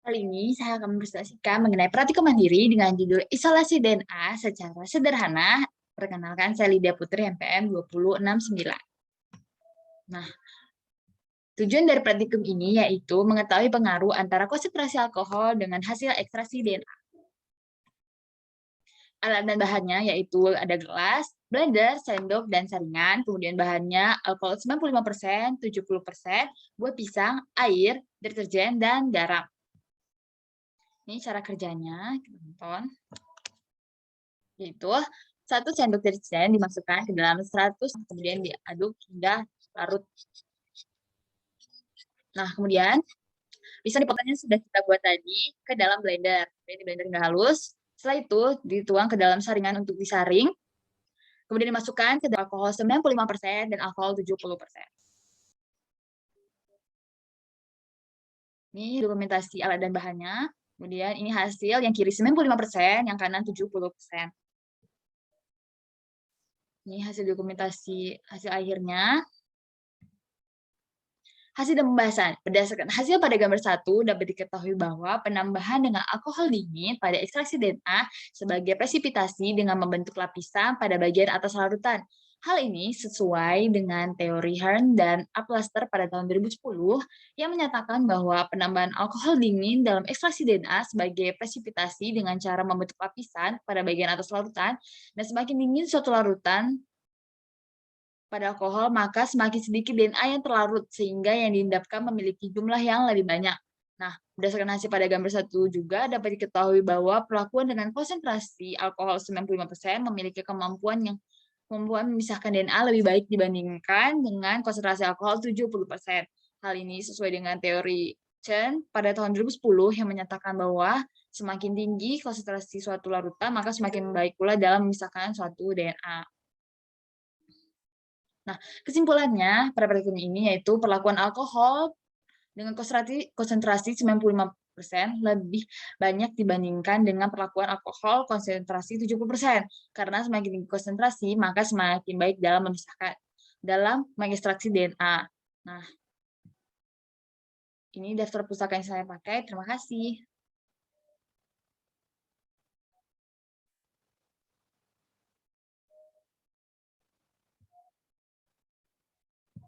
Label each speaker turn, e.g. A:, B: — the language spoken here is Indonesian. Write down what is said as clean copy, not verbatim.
A: Kali ini saya akan mempresentasikan mengenai praktikum mandiri dengan judul Isolasi DNA secara sederhana. Perkenalkan, saya Lydia Putri, NPM 2069. Nah, tujuan dari praktikum ini yaitu mengetahui pengaruh antara konsentrasi alkohol dengan hasil ekstraksi DNA. Alat dan bahannya yaitu ada gelas, blender, sendok, dan saringan. Kemudian bahannya alkohol 95%, 70%, buah pisang, air, deterjen, dan garam. Ini cara kerjanya, kita tonton. Yaitu 1 sendok deterjen dimasukkan ke dalam 100, kemudian diaduk hingga larut. Nah, kemudian bisa dipotongnya sudah kita buat tadi ke dalam blender. Jadi di blender hingga halus. Setelah itu dituang ke dalam saringan untuk disaring. Kemudian dimasukkan ke dalam alkohol 95% dan alkohol 70%. Ini dokumentasi alat dan bahannya. Kemudian ini hasil yang kiri 95%, yang kanan 70%. Ini hasil dokumentasi hasil akhirnya. Hasil dan pembahasan. Berdasarkan hasil pada gambar 1, dapat diketahui bahwa penambahan dengan alkohol dingin pada ekstraksi DNA sebagai presipitasi dengan membentuk lapisan pada bagian atas larutan. Hal ini sesuai dengan teori Hearn dan Aplaster pada tahun 2010 yang menyatakan bahwa penambahan alkohol dingin dalam ekstraksi DNA sebagai presipitasi dengan cara membentuk lapisan pada bagian atas larutan, dan semakin dingin suatu larutan pada alkohol, maka semakin sedikit DNA yang terlarut, sehingga yang diendapkan memiliki jumlah yang lebih banyak. Nah, berdasarkan hasil pada gambar 1 juga dapat diketahui bahwa perlakuan dengan konsentrasi alkohol 95% memiliki kemampuan memisahkan DNA lebih baik dibandingkan dengan konsentrasi alkohol 70%. Hal ini sesuai dengan teori Chen pada tahun 2010 yang menyatakan bahwa semakin tinggi konsentrasi suatu larutan, maka semakin baik pula dalam memisahkan suatu DNA. Nah, kesimpulannya pada praktikum ini yaitu perlakuan alkohol dengan konsentrasi 95% lebih banyak dibandingkan dengan perlakuan alkohol konsentrasi 70%. Karena semakin tinggi konsentrasi, maka semakin baik dalam mengekstraksi DNA. Nah, ini daftar pustaka yang saya pakai. Terima kasih.